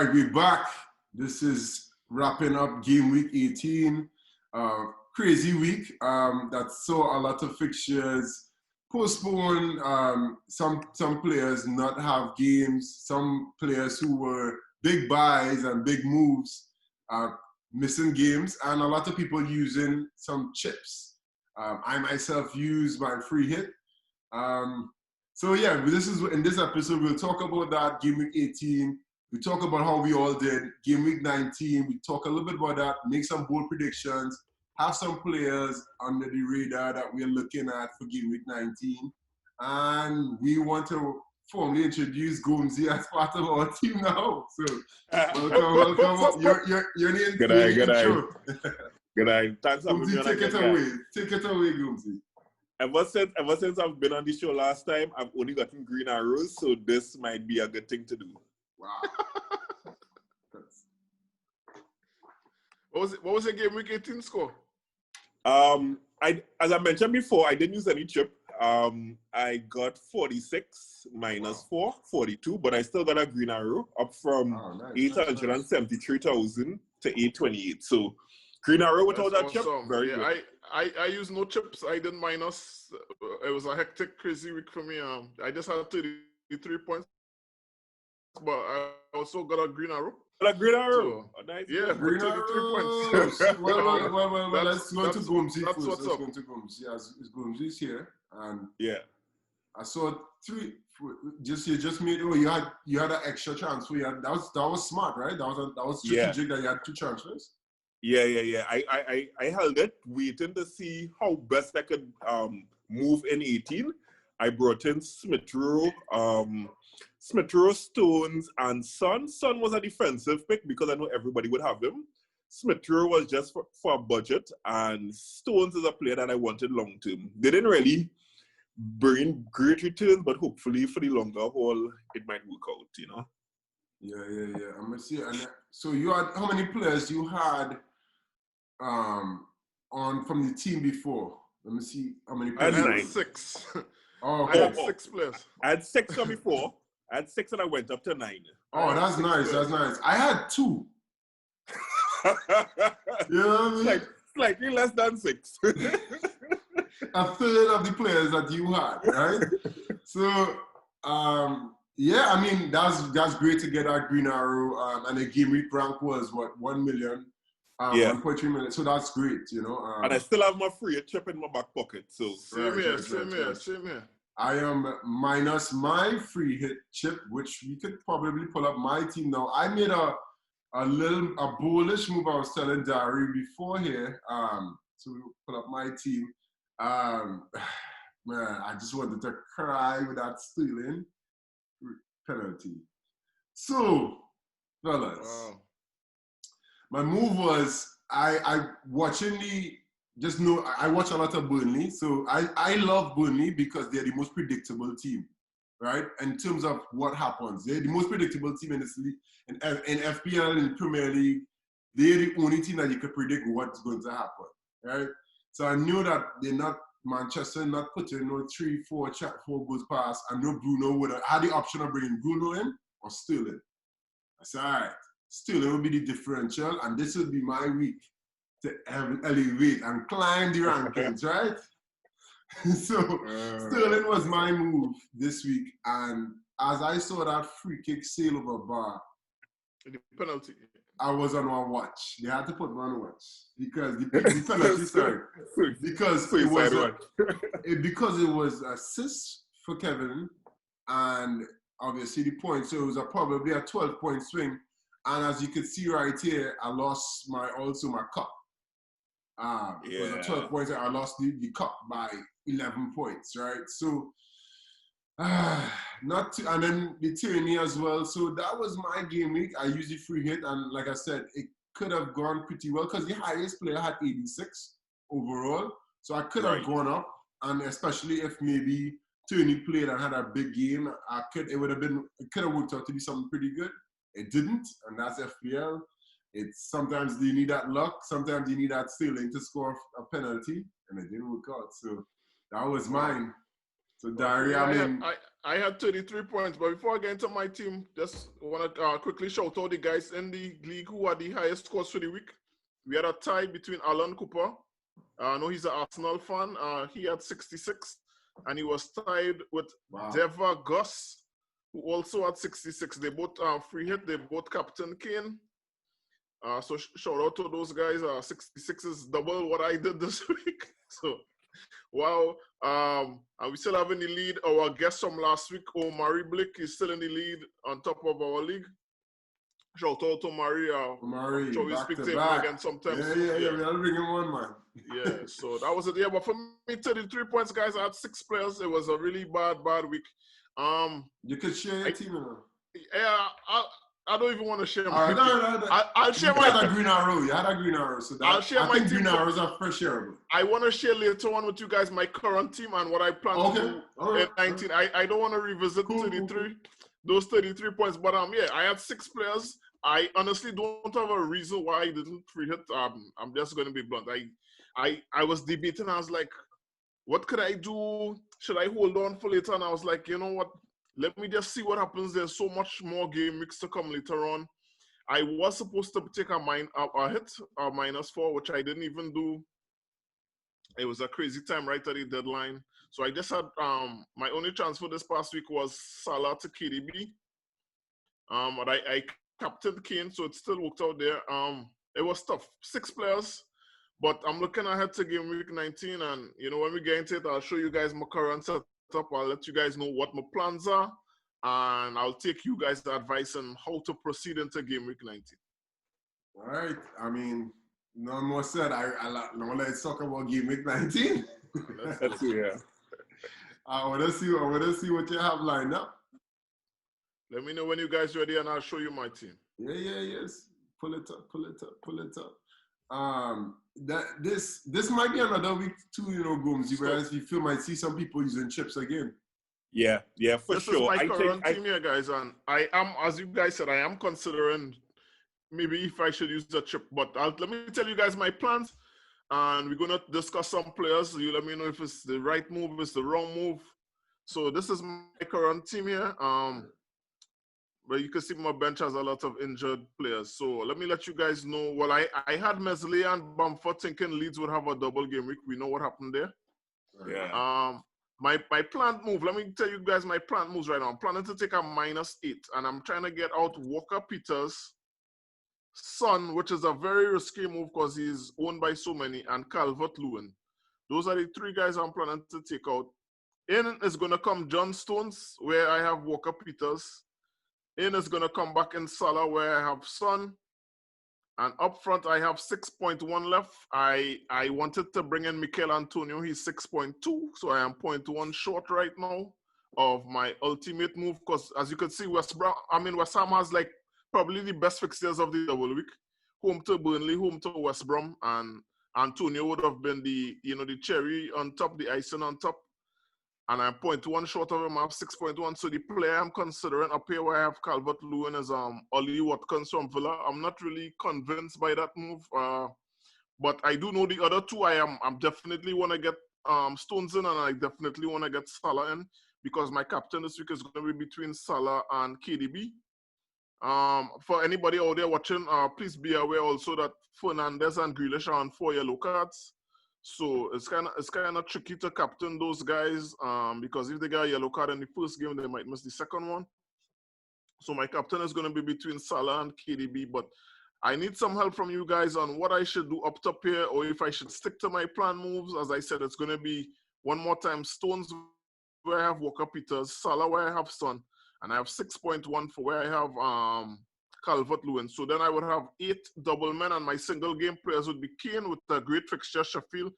right, we're back. This is wrapping up game week 18. Crazy week that saw a lot of fixtures postponed. Some players not have games. Some players who were big buys and big moves missing games, and a lot of people using some chips. I myself use my free hit. So yeah, in this episode we'll talk about that game week 18. We talk about how we all did game week 19. We talk a little bit about that, make some bold predictions, have some players under the radar that we're looking at for game week 19. And we want to formally introduce Gomzi as part of our team now. So welcome. Your name. Good eye. Good eye. Thanks for having me on again. Take it away, Gomzi. Ever since I've been on the show last time, I've only gotten green arrows, so this might be a good thing to do. Wow. What was your game week 18 score? As I mentioned before, I didn't use any chip. I got 46 minus 4, 42, but I still got a green arrow up from 873,000 to 828. So green arrow without that chip, very good. I used no chips. I did minus. It was a hectic, crazy week for me. I just had 33 points, but I also got a green arrow. A green arrow. So, nice. Yeah, green 33 points. well, let's go to Gomzi that's first. what's Let's up. go to Gomzi. As Gomzi's here, and Yeah. I saw three. You just made. Oh, you had an extra transfer. That was smart, right? That was strategic. That you had two transfers. Yeah. I held it, waiting to see how best I could move in 18. I brought in Smith Rowe, Stones, and Son. Son was a defensive pick because I know everybody would have him. Smith Rowe was just for a budget, and Stones is a player that I wanted long term. They didn't really bring great returns, but hopefully for the longer haul, it might work out, you know? Yeah. I'm gonna see. And so you had how many players you had on from the team before? Let me see how many players. I had 6. Oh, okay. I had 6 players. I had 6 from before. I had 6 and I went up to 9. Oh, that's nice. That's nice. I had 2. You know what I mean? Slightly less than 6. A third of the players that you had, right? So, yeah, I mean, that's great to get that green arrow. And the game week rank was, what, 1 million? 1.3 million. So that's great, you know. And I still have my free chip in my back pocket. So Same here. I am minus my free hit chip, which we could probably pull up my team now. I made a bullish move. I was telling Dari before here. So we pull up my team. Man, I just wanted to cry with that stealing penalty. So, fellas. Wow. My move was I watch a lot of Burnley, so I love Burnley because they're the most predictable team, right? In terms of what happens, they're the most predictable team in this league, in FPL and Premier League. They're the only team that you can predict what's going to happen, right? So I knew that they're not Manchester, not putting no 3-4 goals past. I know Bruno would have had the option of bringing Bruno in or Sterling. I said, all right. Sterling will be the differential, and this will be my week to elevate and climb the rankings, right? So Sterling was my move this week, and as I saw that free kick sail over bar, The penalty. I was on my watch. They had to put me on watch because the penalty started because it was assist for Kevin, and obviously the point. So it was probably a 12-point swing. And as you can see right here, I lost my cup. It was a 12 points. I lost the cup by 11 points, right? So, and then the tyranny as well. So that was my game week. I used the free hit, and like I said, it could have gone pretty well because the highest player had 86 overall. So I could have gone up, and especially if maybe Tony played and had a big game, it could have worked out to be something pretty good. It didn't, and that's FPL. It's sometimes you need that luck, sometimes you need that stealing to score a penalty, and it didn't work out. So that was mine. So, Dari, I had 33 points, but before I get into my team, just want to quickly shout out the guys in the league who had the highest scores for the week. We had a tie between Alan Cooper. I know he's an Arsenal fan. He had 66, and he was tied with Deva Gus, who also had 66. They both free hit. They both Captain Kane. So shout out to those guys. 66 is double what I did this week. So, wow. And we still have in the lead our guest from last week, Omari Blick, is still in the lead on top of our league. Shout out to Omari. Shall we speak to him again sometime soon? Yeah, we'll bring him on, man. Yeah, so that was it. Yeah, but for me, 33 points, guys. I had 6 players. It was a really bad week. You could share your team, Yeah, I don't even want to share my team. No. I'll share my team. You had a green arrow. So I'll share my team. Green arrows are for shareable. I want to share later on with you guys my current team and what I plan to do in 19. I don't want to revisit 33, those 33 points. But yeah, I had 6 players. I honestly don't have a reason why I didn't free hit. I'm just going to be blunt. I was debating. I was like, what could I do? Should I hold on for later? And I was like, you know what? Let me just see what happens. There's so much more game weeks to come later on. I was supposed to take a hit, a -4, which I didn't even do. It was a crazy time right at the deadline. So I just had my only transfer this past week was Salah to KDB. But I captained Kane, so it still worked out there. It was tough. 6 players, but I'm looking ahead to game week 19, and you know when we get into it, I'll show you guys my current setup. I'll let you guys know what my plans are, and I'll take you guys the advice on how to proceed into game week 19. All right. I mean, no more said. Let's talk about game week 19. Let's see. Yeah. I want to see what you have lined up. Let me know when you guys are ready, and I'll show you my team. Yes. Pull it up. This might be another week too, Gomesy, whereas you might see some people using chips again. Yeah, for sure. This is my current team here, guys, and I am, as you guys said, I am considering maybe if I should use the chip, but let me tell you guys my plans, and we're gonna discuss some players. You let me know if it's the right move, if it's the wrong move. So this is my current team here. But you can see my bench has a lot of injured players. So let me let you guys know. Well, I had Mesley and Bamford thinking Leeds would have a double game week. We know what happened there. Yeah. My planned move, let me tell you guys my planned moves right now. I'm planning to take a -8, and I'm trying to get out Walker Peters, Son, which is a very risky move because he's owned by so many, and Calvert-Lewin. Those are the 3 guys I'm planning to take out. In is going to come John Stones, where I have Walker Peters. In is going to come back in Salah, where I have Son. And up front, I have 6.1 left. I wanted to bring in Mikel Antonio. He's 6.2, so I am 0.1 short right now of my ultimate move. Because as you can see, West Ham has like probably the best fixtures of the double week. Home to Burnley, home to West Brom, and Antonio would have been the cherry on top, the icing on top. And I'm 0.1 short of him. I have 6.1. So the player I'm considering up here where I have Calvert-Lewin is Ollie Watkins from Villa. I'm not really convinced by that move. But I do know the other 2. I'm definitely want to get Stones in, and I definitely want to get Salah in, because my captain this week is going to be between Salah and KDB. For anybody out there watching, please be aware also that Fernandes and Grealish are on 4 yellow cards. So it's kind of tricky to captain those guys because if they get a yellow card in the first game, they might miss the second one. So my captain is going to be between Salah and KDB, but I need some help from you guys on what I should do up top here, or if I should stick to my plan moves. As I said, it's going to be one more time Stones where I have Walker Peters, Salah where I have Son, and I have 6.1 for where I have Calvert-Lewin. So then I would have 8 double men, and my single game players would be Kane with a great fixture, Sheffield,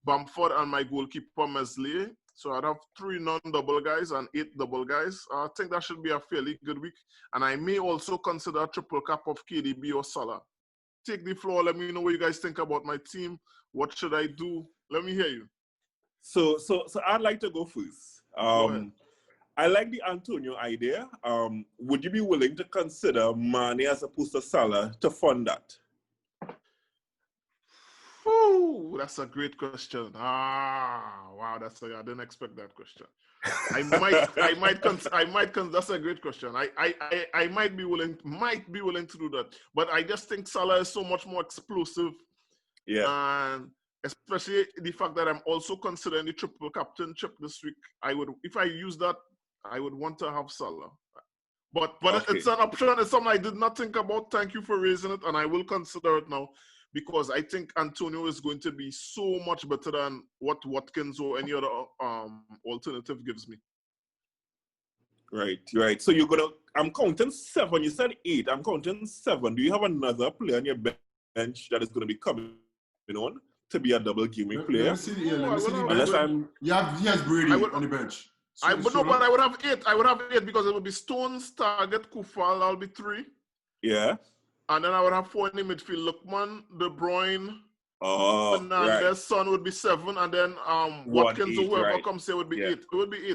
Bamford, and my goalkeeper, Mesley. So I'd have 3 non-double guys and 8 double guys. I think that should be a fairly good week. And I may also consider a triple cap of KDB or Salah. Take the floor. Let me know what you guys think about my team. What should I do? Let me hear you. So I'd like to go first. Go ahead. I like the Antonio idea. Would you be willing to consider Mane as opposed to Salah to fund that? Oh, that's a great question. Wow, I didn't expect that question. That's a great question. I might be willing to do that, but I just think Salah is so much more explosive. Yeah. And especially the fact that I'm also considering the triple captainship this week. If I use that, I would want to have Salah. But Okay. It's an option. It's something I did not think about. Thank you for raising it, and I will consider it now because I think Antonio is going to be so much better than what Watkins or any other alternative gives me. Right. So I'm counting 7. You said 8. I'm counting 7. Do you have another player on your bench that is going to be coming on to be a double game week player? Let me see the Unless bench. He has Brady on the bench. But I would have 8. I would have 8 because it would be Stones, Target, Kufal. That'll be 3. Yeah. And then I would have 4 in the midfield. Lookman, De Bruyne, Fernandez, right. Son would be 7, and then Watkins or whoever comes here would be 8. It would be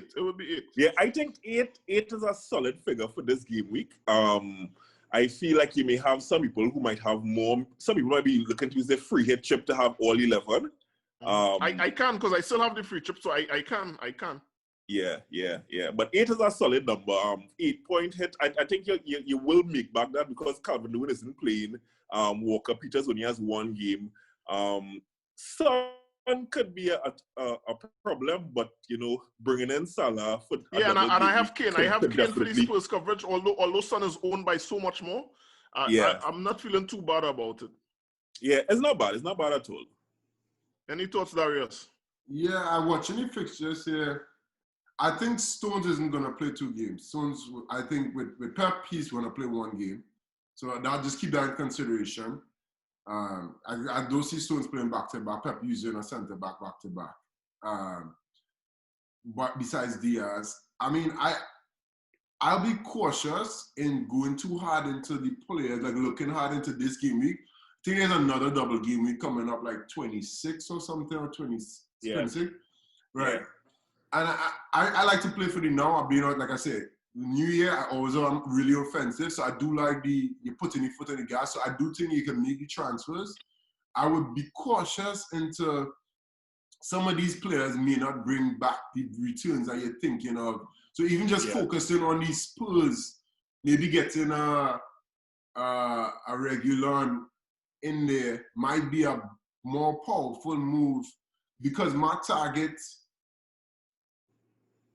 8. Yeah, I think 8 is a solid figure for this game week. I feel like you may have some people who might have more. Some people might be looking to use the free hit chip to have all 11. I can because I still have the free chip, so I can. Yeah. But 8 is a solid number. 8-point hit. I think you will make back that because Calvin Lewin isn't playing. Walker Peters only has 1 game. Son could be a problem, but bringing in Salah for and I have Kane. I have Kane for the Spurs coverage. Although Son is owned by so much more, I'm not feeling too bad about it. Yeah, it's not bad. It's not bad at all. Any thoughts, Darius? Yeah, I'm watching the fixtures here. I think Stones isn't going to play 2 games. Stones, I think with Pep, he's going to play 1 game. So I'll just keep that in consideration. I don't see Stones playing back-to-back. Pep using a centre-back back-to-back. But besides Diaz, I mean, I'll be cautious in going too hard into the players, like looking hard into this game week. I think there's another double game week coming up, like 26 or something, or 26. Right. Yeah. And I like to play for the now. I've been out, like I said, New Year, I always am really offensive. So I do like you're putting your foot in the gas. So I do think you can make the transfers. I would be cautious into some of these players may not bring back the returns that you're thinking of. So even just focusing on these Spurs, maybe getting a regular in there might be a more powerful move because my target,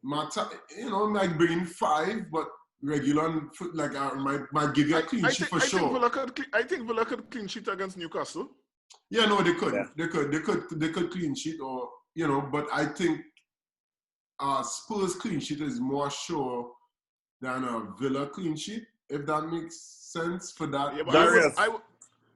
like bringing 5, but regular like might give you a clean sheet for sure. I think Villa could clean sheet against Newcastle. Yeah, no, they could. Yeah. They could clean sheet, or but I think Spurs clean sheet is more sure than a Villa clean sheet, if that makes sense for that. Yeah, but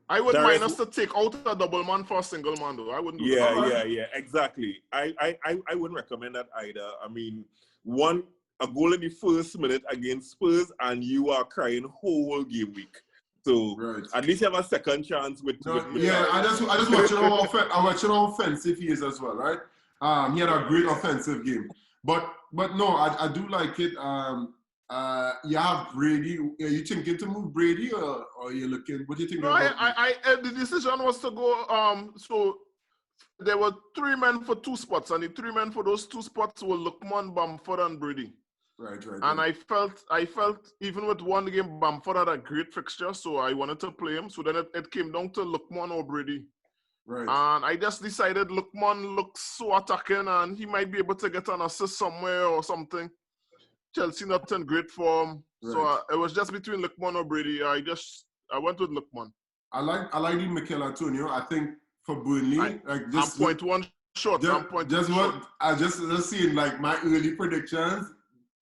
I would mind us to take out a double man for a single man, though. I wouldn't do that. Yeah, exactly. I wouldn't recommend that either. I mean, a goal in the first minute against Spurs, and you are crying whole game week. So at least you have a second chance with I just watching how offensive he is as well, right? He had a great offensive game. But no, I do like it. You have Brady. Are you thinking to move Brady, or are you looking? What do you think? No, the decision was to go. So there were 3 men for 2 spots, and the 3 men for those 2 spots were Lookman, Bamford, and Brady. Right. And I felt even with 1 game, Bamford had a great fixture, so I wanted to play him. So then it came down to Lookman or Brady. Right. And I just decided Lookman looks so attacking, and he might be able to get an assist somewhere or something. Chelsea not in great form, so it was just between Lookman or Brady. I went with Lookman. I like the Mikel Antonio. I think for Burnley, I'm 0.1 short. I just seeing like my early predictions.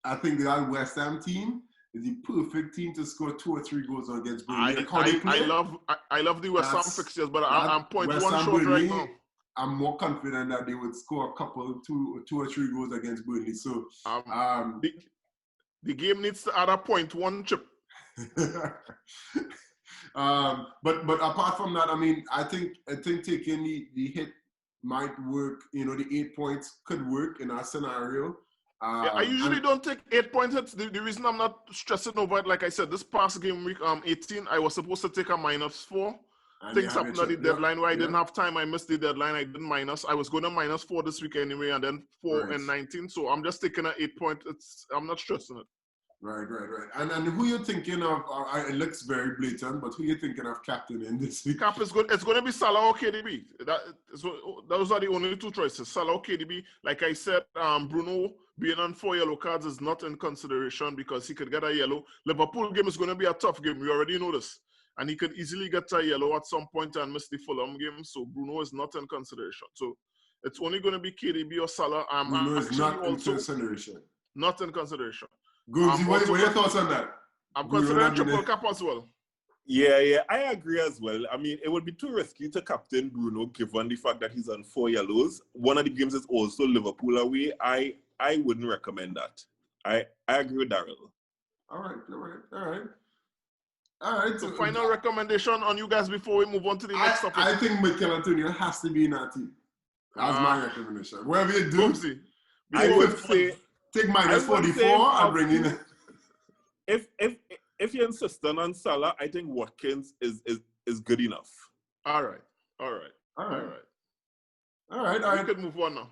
I think that West Ham team is the perfect team to score 2 or 3 goals against Burnley. I love the West Ham fixtures, but I'm 0.1 short right now. I'm more confident that they would score a couple, 2 or 3 goals against Burnley. So the game needs to add a 0.1 chip. But apart from that, I mean, I think taking the hit might work. The 8 points could work in our scenario. I usually don't take 8-point hits. The reason I'm not stressing over it, like I said, this past game week 18, I was supposed to take a -4, And things happened at the deadline where I didn't have time. I missed the deadline. I didn't minus. I was going to -4 this week anyway, and then 4 and 19. So I'm just taking an 8 point. I'm not stressing it. Right. And who you thinking of? It looks very blatant, but who you thinking of captain in this week? Cap is good. It's going to be Salah or KDB. Those are the only two choices. Salah or KDB. Like I said, Bruno being on 4 yellow cards is not in consideration because he could get a yellow. Liverpool game is going to be a tough game. We already know this. And he could easily get a yellow at some point and miss the Fulham game. So Bruno is not in consideration. So it's only going to be KDB or Salah. Bruno is not in consideration. Not in consideration. Gunzi, what are your thoughts on that? I'm considering triple cap as well. Yeah, I agree as well. I mean, it would be too risky to captain Bruno given the fact that he's on 4 yellows. One of the games is also Liverpool away. I wouldn't recommend that. I agree with Daryl. All right. So final recommendation on you guys before we move on to the next topic. I think Mikel Antonio has to be in that team. That's my recommendation. Whatever you do, I would say take -44 and bring in. If you're insistent on Salah, I think Watkins is good enough. All right. We could move on now.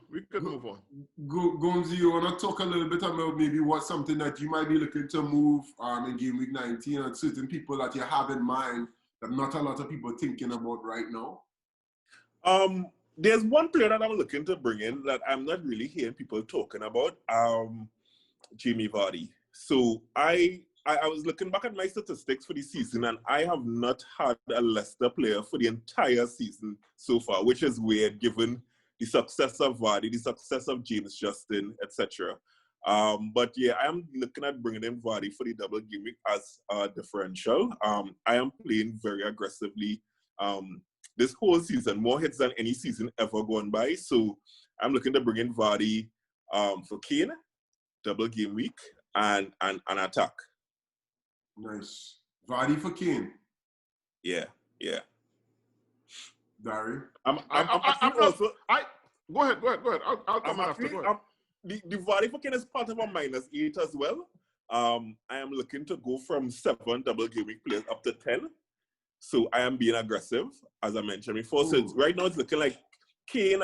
Gonzi, you want to talk a little bit about maybe what's something that you might be looking to move in game week 19 and certain people that you have in mind that not a lot of people are thinking about right now? There's one player that I'm looking to bring in that I'm not really hearing people talking about, Jamie Vardy. So I was looking back at my statistics for the season, and I have not had a Leicester player for the entire season so far, which is weird given the success of Vardy, the success of James Justin, etc. But yeah, I am looking at bringing in Vardy for the double game week as a differential. I am playing very aggressively this whole season, more hits than any season ever gone by. So I'm looking to bring in Vardy for Kane, double game week, and attack. Nice. Vardy for Kane. Yeah. Dari? Go ahead. I'll come after. Go ahead. The Vardy for Kane is part of a -8 as well. I am looking to go from 7 double game week players up to 10. So I am being aggressive, as I mentioned before. So right now it's looking like Kane,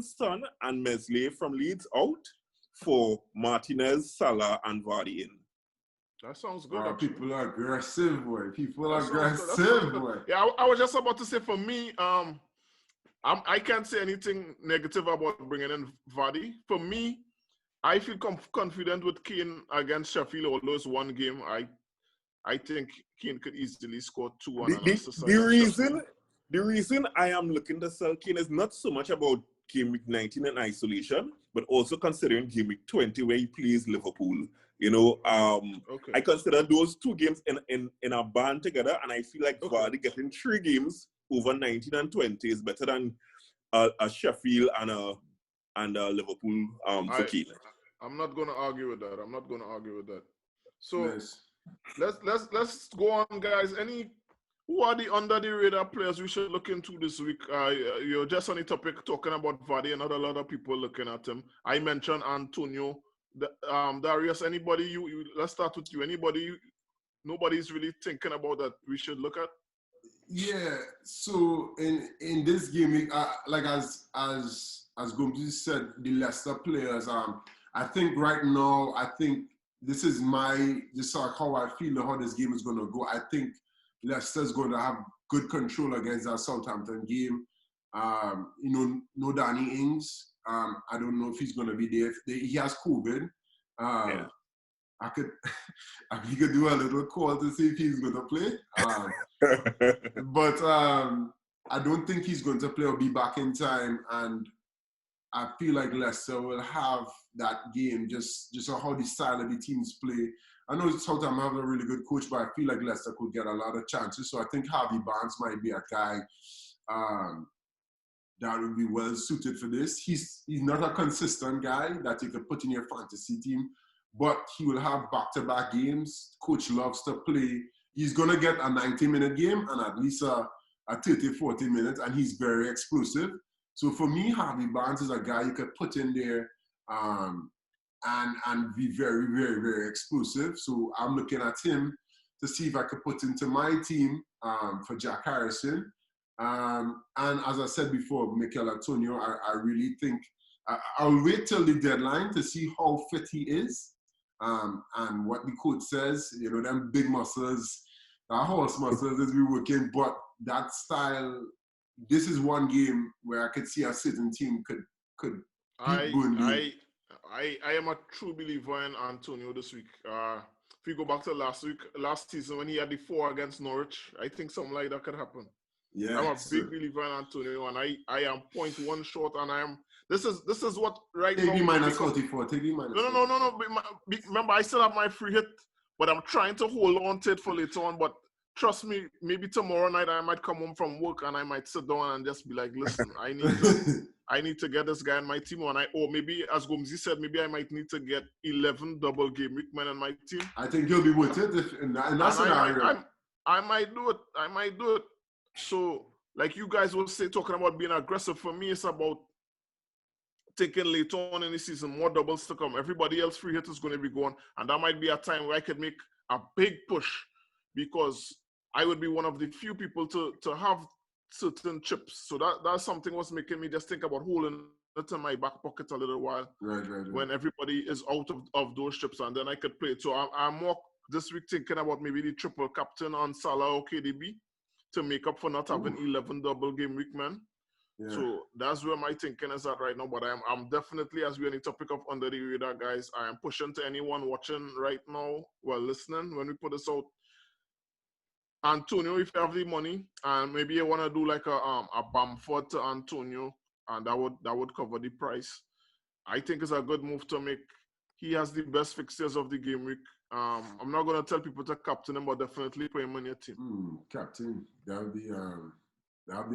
Son, and Meslier from Leeds out for Martinez, Salah, and Vardy in. That sounds good. People are aggressive, boy. Yeah, I was just about to say, for me, I can't say anything negative about bringing in Vardy. For me, I feel confident with Kane against Sheffield, although it's one game. I think Kane could easily score 2 and an assist. The reason I am looking to sell Kane is not so much about game week 19 in isolation, but also considering game week 20 where he plays Liverpool. You know, I consider those 2 games in a band together, and I feel like Vardy getting 3 games over 19 and 20 is better than a Sheffield and a Liverpool for Kane. I'm not going to argue with that. So nice. Let's go on, guys. Who are the under the radar players we should look into this week? You're just on the topic talking about Vardy, and not a lot of people looking at him. I mentioned Antonio. Darius, anybody let's start with you. Nobody's really thinking about that we should look at? Yeah, so in this game, like as Gomzi said, the Leicester players, I think right now, this is how I feel how this game is going to go. I think Leicester's going to have good control against that Southampton game. No Danny Ings. I don't know if he's going to be there. He has COVID. He could do a little call to see if he's going to play. But I don't think he's going to play or be back in time. And I feel like Leicester will have that game just how the style of the teams play. I know Southampton have a really good coach, but I feel like Leicester could get a lot of chances. So I think Harvey Barnes might be a guy that would be well suited for this. He's not a consistent guy that you could put in your fantasy team, but he will have back-to-back games. Coach loves to play. He's going to get a 90-minute game and at least a 30, 40 minutes, and he's very explosive. So for me, Harvey Barnes is a guy you could put in there and be very, very, very explosive. So I'm looking at him to see if I could put into my team for Jack Harrison. And as I said before, Mikel Antonio, I really think I'll wait till the deadline to see how fit he is, and what the coach says. You know, them big muscles, our horse muscles is we working, but that style. This is one game where I could see a certain team could beat Burnley. I am a true believer in Antonio this week. If we go back to last season when he had the 4 against Norwich, I think something like that could happen. Yeah, I'm a big believer in Antonio, and I am 0.1 short, and I am. This is what right now. Take the minus 44. Take the minus. No. Remember, I still have my free hit, but I'm trying to hold on to it for later on. But trust me, maybe tomorrow night I might come home from work and I might sit down and just be like, listen, I need to get this guy on my team, or maybe as Gomzi said, maybe I might need to get 11 double game week men on my team. I think you'll be with it in that scenario. I might do it. So, like you guys will say, talking about being aggressive, for me, it's about taking later on in the season more doubles to come. Everybody else free hit is going to be gone, and that might be a time where I could make a big push, because I would be one of the few people to have certain chips. So that's something was making me just think about holding it in my back pocket a little while. Right. When everybody is out of those chips, and then I could play it. So I'm more this week thinking about maybe the triple captain on Salah or KDB to make up for not having 11 double game week men. Yeah. So that's where my thinking is at right now. But I'm definitely, as we're on the topic of under the radar, guys, I am pushing to anyone watching right now, listening when we put this out. Antonio, if you have the money, and maybe you want to do like a Bamford to Antonio, and that would cover the price. I think it's a good move to make. He has the best fixtures of the game week. I'm not going to tell people to captain him, but definitely put him on your team. Captain, that would be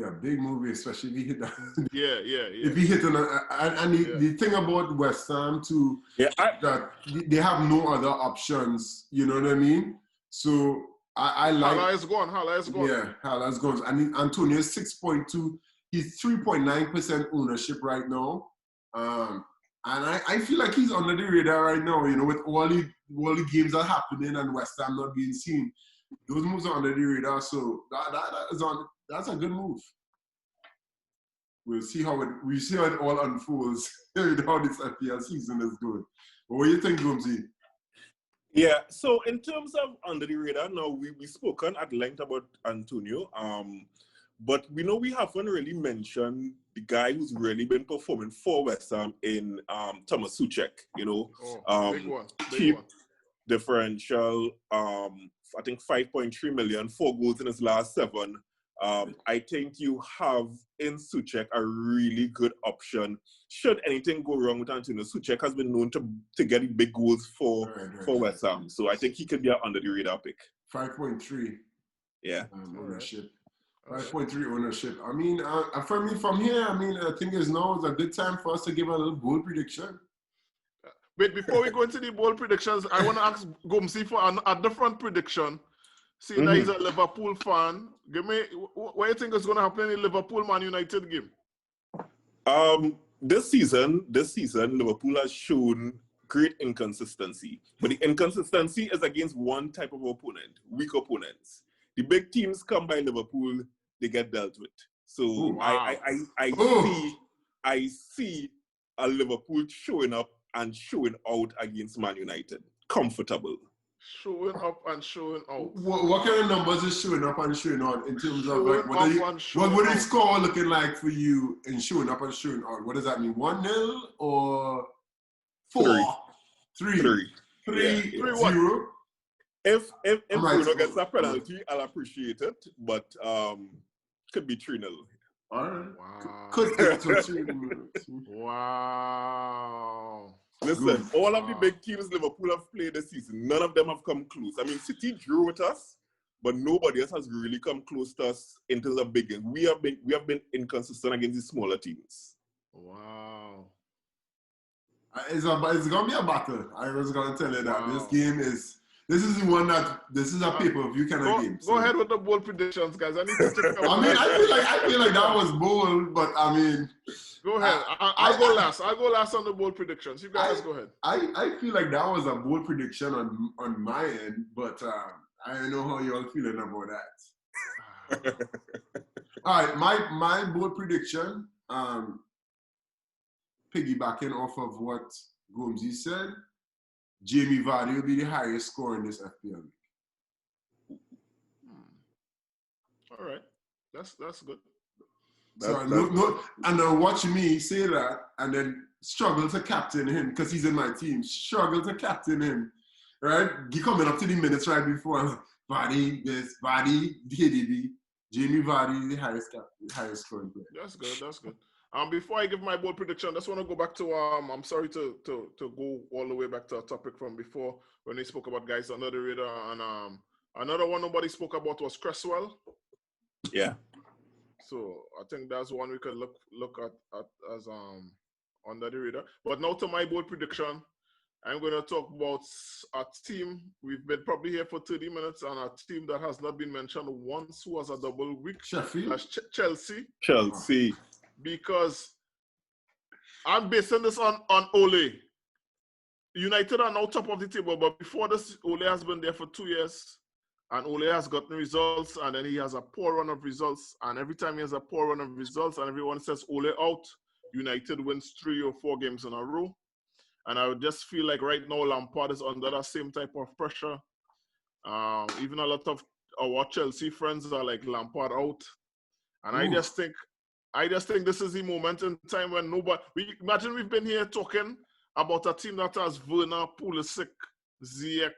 a big movie, especially if he hit that. Yeah. If he hit the thing about West Ham too, that they have no other options. You know what I mean? So I like. Hala is gone. Yeah, Hala's gone. I mean, Antonio is 6.2. He's 3.9% ownership right now. And I feel like he's under the radar right now, you know, with all the games that are happening and West Ham not being seen. Those moves are under the radar, so that's a good move. We'll see how it all unfolds, how this FPL season is going. But what do you think, Gumsy? Yeah, so in terms of under the radar, now we've spoken at length about Antonio, but we know we haven't really mentioned the guy who's really been performing for West Ham in Thomas Souček, you know. Big one. Cheap differential, I think 5.3 million, 4 goals in his last 7. I think you have in Souček a really good option. Should anything go wrong with Antonio, Souček has been known to get big goals for West Ham. So I think he could be an under the radar pick. 5.3. Yeah. Ownership. 5.3 ownership. I mean, from here, I mean, I think now is a good time for us to give a little bold prediction. Wait, before we go into the bold predictions, I want to ask Gomsi for a different prediction. Seeing that he's a Liverpool fan, give me what do you think is going to happen in the Liverpool-Man United game? This season, Liverpool has shown great inconsistency. But the inconsistency is against one type of opponent, weak opponents. The big teams come by Liverpool, they get dealt with. So I see a Liverpool showing up and showing out against Man United. Comfortable. Showing up and showing out. What kind of numbers is showing up and showing out in terms of like what would the score looking like for you in showing up and showing out? What does that mean? 1-0 or 4? 3. 3-0. If Bruno gets a penalty, I'll appreciate it, but could be 3-0. All right. Wow. Could get to 3-0. Wow. Listen, all of the big teams Liverpool have played this season, none of them have come close. I mean, City drew with us, but nobody else has really come close to us in terms of big games. We have been inconsistent against the smaller teams. Wow. It's gonna be a battle. I was gonna tell you that. Wow. This is a pay-per-view kind of game. Go ahead with the bold predictions, guys. I need to check out. I feel like that was bold, but I mean, go ahead. I'll go last. I'll go last on the bold predictions. You guys go ahead. I feel like that was a bold prediction on my end, but I don't know how you all feeling about that. All right, my bold prediction, piggybacking off of what Gomesy said, Jamie Vardy will be the highest scorer in this FPL week. All right, that's good. And then watch me say that and then struggle to captain him because he's in my team. Struggle to captain him, right? He coming up to the minutes right before Vardy, this Vardy, KDB, Jamie Vardy, the highest scoring player. That's good. Before I give my bold prediction, I just want to go back to I'm sorry to go all the way back to a topic from before when we spoke about guys under the radar, and another one nobody spoke about was Cresswell. Yeah. So I think that's one we could look at as under the radar. But now to my bold prediction, I'm going to talk about a team. We've been probably here for 30 minutes, and a team that has not been mentioned once who was a double week. Sheffield? Chelsea. Because I'm basing this on Ole. United are now top of the table, but before this, Ole has been there for 2 years, and Ole has gotten results, and then he has a poor run of results, and every time he has a poor run of results, and everyone says Ole out, United wins 3 or 4 games in a row. And I would just feel like right now Lampard is under that same type of pressure. Even a lot of our Chelsea friends are like Lampard out, and I just think this is the moment in time when imagine we've been here talking about a team that has Werner, Pulisic, Ziyech,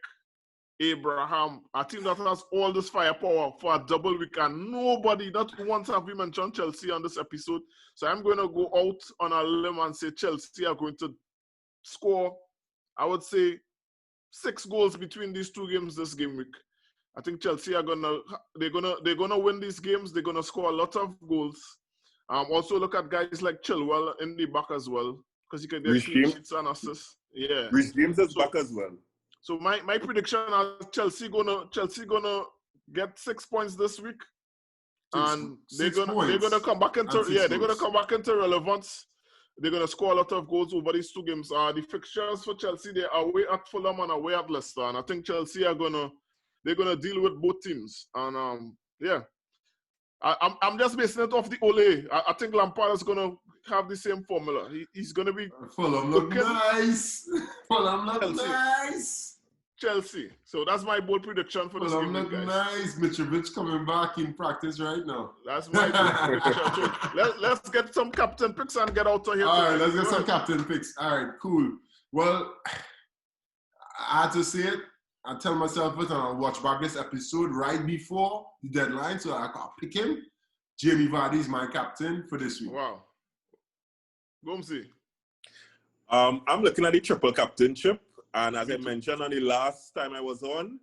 Abraham, a team that has all this firepower for a double week, and nobody, not once have we mentioned Chelsea on this episode. So I'm going to go out on a limb and say Chelsea are going to score, I would say, 6 goals between these 2 games this game week. I think Chelsea are they're gonna win these games. They're gonna score a lot of goals. Also look at guys like Chilwell in the back as well, because he can get clean sheets and assists. Yeah. Rich James is back as well. So my prediction is Chelsea gonna get 6 points this week, and they're gonna come back into relevance. They're gonna score a lot of goals over these 2 games. The fixtures for Chelsea, they are away at Fulham and away at Leicester, and I think Chelsea they're gonna deal with both teams. And I'm just basing it off the Ole. I think Lampard is gonna have the same formula. He's gonna be Fulham look nice. Fulham look nice. Chelsea. So that's my bold prediction for this game, look guys. Nice. Mitrovic coming back in practice right now. That's my bold prediction. So let's get some captain picks and get out of here. All right, let's get some captain picks. All right, cool. Well, I had to say it. I tell myself it, and I'll watch back this episode right before the deadline, so I can pick him. Jamie Vardy is my captain for this week. Wow. Gomesy. I'm looking at the triple captainship. And as I mentioned on the last time I was on,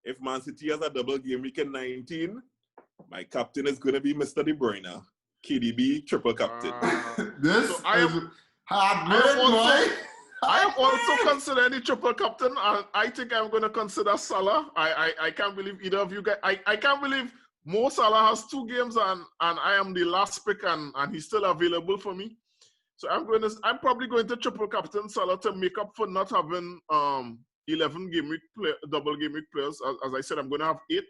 if Man City has a double game week in 19, my captain is going to be Mr. De Bruyne. KDB, triple captain. I am also considering the triple captain, and I think I'm going to consider Salah. I can't believe either of you guys. I can't believe Mo Salah has 2 games, and I am the last pick, and he's still available for me. So I'm probably going to triple captain Salah to make up for not having 11 double game week players. As I said, I'm going to have 8,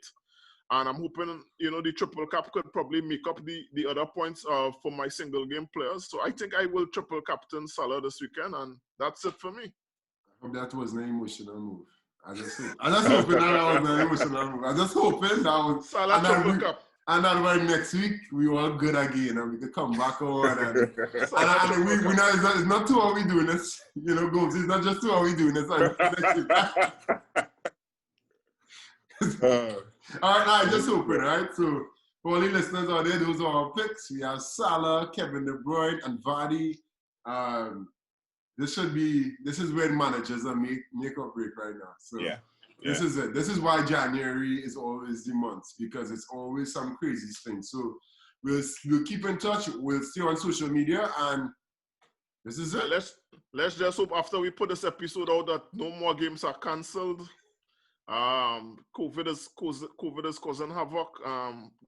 and I'm hoping the triple cap could probably make up the other points for my single game players. So I think I will triple captain Salah this weekend, and that's it for me. I hope that was an emotional move. I just hoping that was an emotional move. I just hoping that was Salah triple cap. And then by next week, we all good again, and we can come back on. And we know it's not 2 hours we doing this. Gomes, it's not just 2 hours we doing this. All right, just hoping, right? So, for all the listeners out there, those are our picks. We have Salah, Kevin De Bruyne, and Vardy. This is when managers are make or break right now. So. Yeah. This is it. This is why January is always the month, because it's always some crazy thing. So we'll keep in touch. We'll stay on social media, and this is it. Let's just hope after we put this episode out that no more games are cancelled. COVID is causing havoc.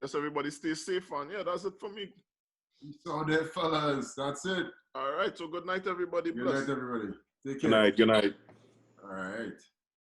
Just everybody stay safe, and that's it for me. Peace out there, fellas. That's it. All right. So good night, everybody. Good night, everybody. Take care. Good night. All right.